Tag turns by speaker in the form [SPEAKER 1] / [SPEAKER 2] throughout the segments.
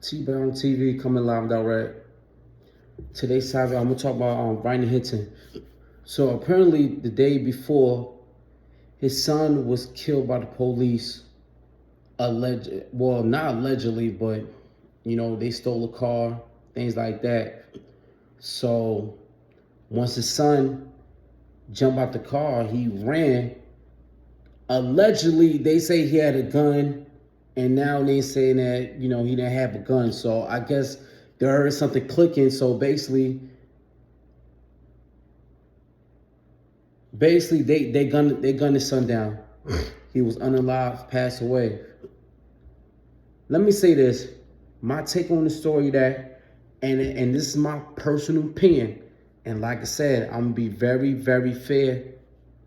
[SPEAKER 1] T-Bound TV coming live direct. Today's topic, I'm gonna talk about Rodney Hinton. So apparently, the day before, his son was killed by the police. Well, not allegedly, but they stole a car, things like that. So once his son jumped out the car, he ran. Allegedly, they say he had a gun, and now they saying that he didn't have a gun. So I guess there is something clicking. So basically they gunned his son down. He was unalive, passed away. Let me say this: my take on the story and this is my personal opinion. And like I said, I'm gonna be very, very fair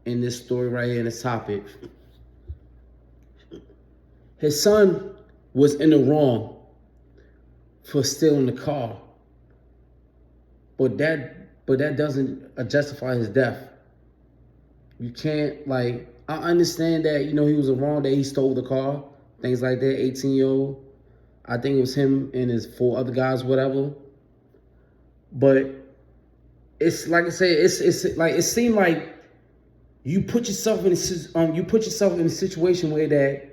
[SPEAKER 1] in this story right here in this topic. His son was in the wrong for stealing the car, but that doesn't justify his death. You can't I understand that he was wrong that he stole the car, things like that. 18-year-old, I think it was him and his four other guys, whatever. But it's like I said, it's like it seemed like you put yourself in a situation where that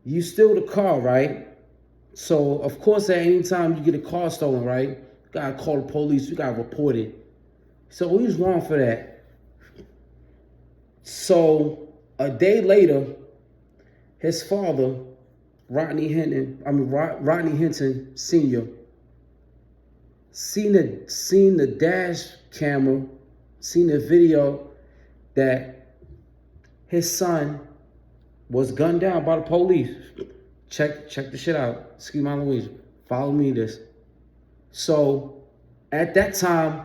[SPEAKER 1] you steal the car, right? So of course, at any time you get a car stolen, right, you gotta call the police, you gotta report it. So he was wrong for that. So a day later, his father, Rodney Hinton Sr., seen the dash camera, seen the video that his son was gunned down by the police. Check the shit out. Excuse my language. Follow me this. So at that time,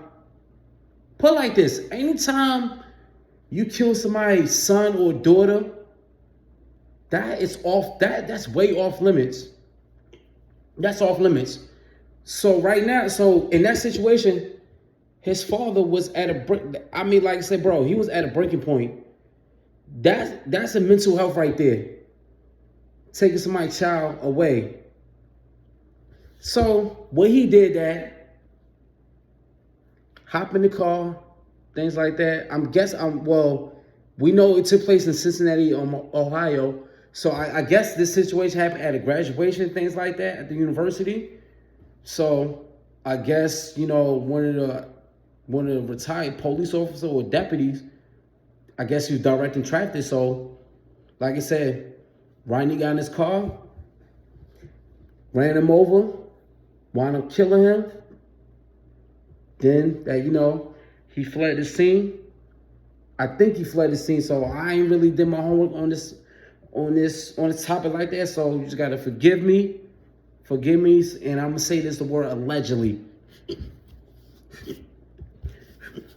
[SPEAKER 1] put it like this: anytime you kill somebody's son or daughter, that's way off limits. That's off limits. So right now, in that situation, his father was at like I said, bro, he was at a breaking point. That's a mental health right there. Taking somebody's child away. So when he did that, hop in the car, things like that. We know it took place in Cincinnati, Ohio. So I guess this situation happened at a graduation, things like that, at the university. So I guess one of the retired police officers or deputies, I guess he was directing traffic. So, like I said, Rodney got in his car, ran him over, wound up killing him. Then he fled the scene. I think he fled the scene. So I ain't really did my homework on this topic like that. So you just gotta forgive me, and I'm gonna say the word allegedly.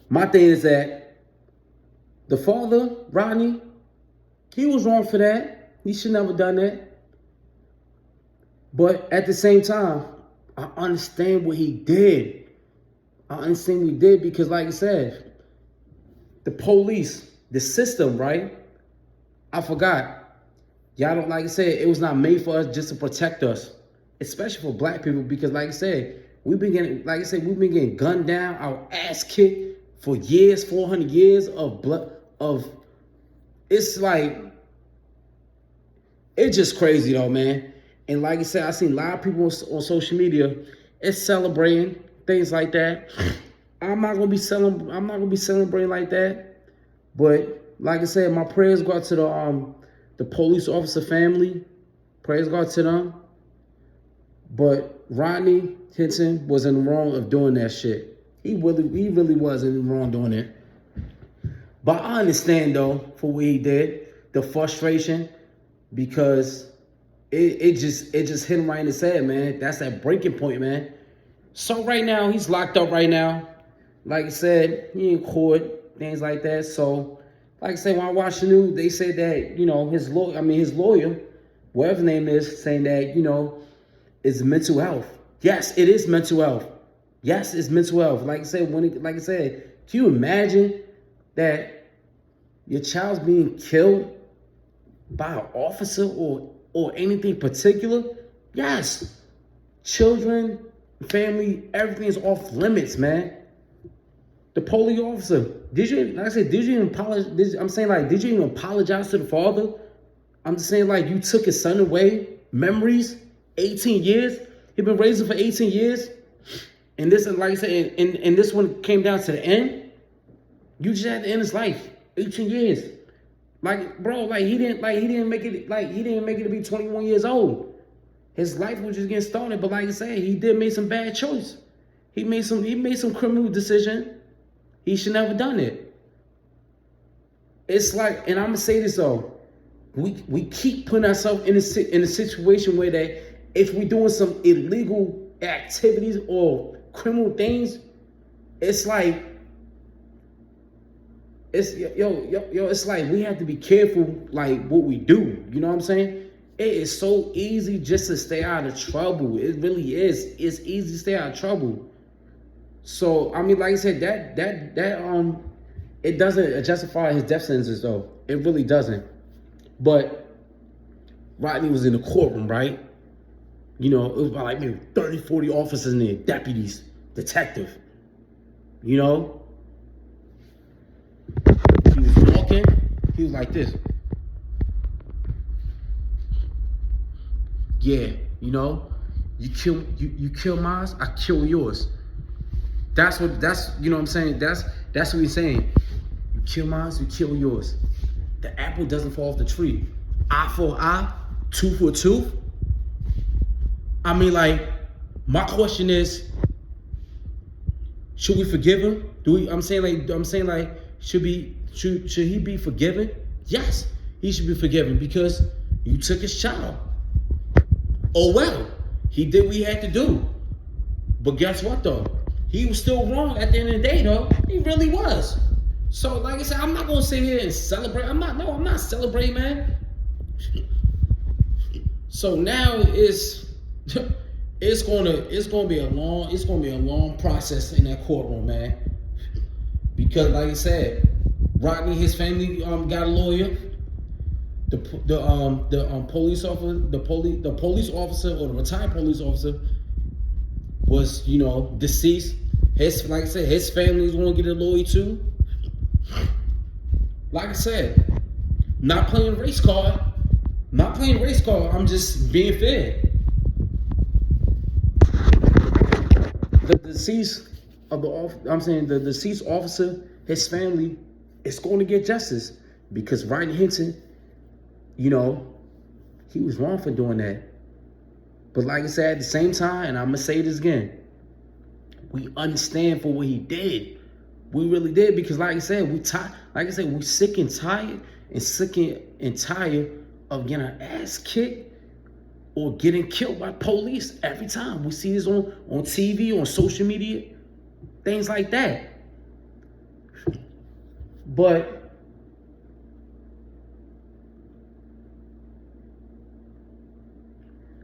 [SPEAKER 1] My thing is that the father, Rodney, he was wrong for that. He should never done that. But at the same time, I understand what he did. Because, like I said, the police, the system, right? I forgot. Y'all don't, like I said, it was not made for us just to protect us, especially for black people. Because, like I said, we've been getting gunned down, our ass kicked for years, 400 years of blood. It's just crazy though, man. And like I said, I seen a lot of people on social media, it's celebrating things like that. I'm not gonna be celebrating like that. But like I said, my prayers go out to the police officer family. Prayers go out to them. But Rodney Hinton was in the wrong of doing that shit. He really was in the wrong doing it. But I understand though for what he did, the frustration, because it just hit him right in the head, man. That's that breaking point, man. So right now he's locked up right now. Like I said, he in court, things like that. So, like I said, when I watched the news, they said that his lawyer, whatever his name is, saying that it's mental health. Yes, it is mental health. Yes, it's mental health. Like I said, can you imagine that your child's being killed by an officer or anything particular? Yes. Children, family, everything is off limits, man. The police officer, did you, like I said, did you even apologize? I'm saying, like, did you even apologize to the father? I'm just saying, like, you took his son away, memories, 18 years. He been raising for 18 years. And this, like I said, and this one came down to the end. You just had to end his life, 18 years. Like, bro, like he didn't make it, like he didn't make it to be 21 years old. His life was just getting started. But like I said, he did make some bad choice. He made some criminal decision. He should never done it. It's like, and I'm gonna say this though, we keep putting ourselves in a situation where that if we're doing some illegal activities or criminal things, it's like it's it's like we have to be careful like what we do. You know what I'm saying? It is so easy just to stay out of trouble. It really is. It's easy to stay out of trouble. So I mean, like I said, that it doesn't justify his death sentences though. It really doesn't. But Rodney was in the courtroom, right? You know, it was about like maybe 30, 40 officers in there, deputies, detective. You know? He was walking, he was like this. Yeah, you know, you kill mine, I kill yours. That's you know what I'm saying? That's what he's saying. You kill mine, you kill yours. The apple doesn't fall off the tree. Eye for eye, tooth for tooth. I mean, like, my question is, should we forgive him? I'm saying like, should he be forgiven? Yes, he should be forgiven because you took his child. Oh well, he did what he had to do. But guess what though? He was still wrong at the end of the day though. He really was. So like I said, I'm not gonna sit here and celebrate. I'm not celebrating, man. So now it's gonna be a long process in that courtroom, man. Because like I said, Rodney, his family got a lawyer. The police officer, the police officer or the retired police officer was, you know, deceased. Like I said, his family's gonna get a lawyer too. Like I said, not playing race card. I'm just being fair. The deceased the deceased officer, his family is going to get justice because Rodney Hinton, you know, he was wrong for doing that. But like I said, at the same time, and I'm gonna say this again, we understand for what he did. We really did because, like I said, we're sick and tired of getting our ass kicked or getting killed by police every time. We see this on TV, on social media, things like that. But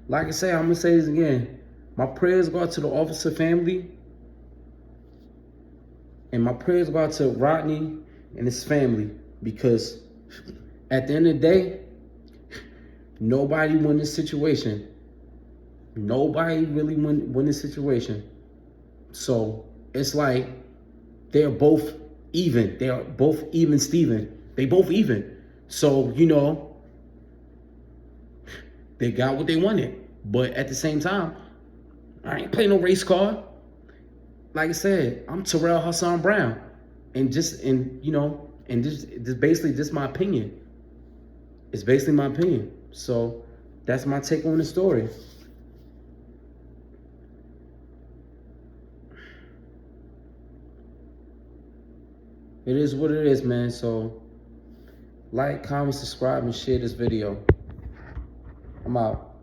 [SPEAKER 1] like I say, I'm gonna say this again. My prayers go out to the officer family. And my prayers go out to Rodney and his family. Because at the end of the day, nobody won this situation. Nobody really won this situation. So it's like they're both even. They are both even Steven. They both even. So, you know, they got what they wanted. But at the same time, I ain't playing no race card. Like I said, I'm Terrell Hassan Brown. And this basically just my opinion. It's basically my opinion. So that's my take on the story. It is what it is, man. So like, comment, subscribe, and share this video. I'm out.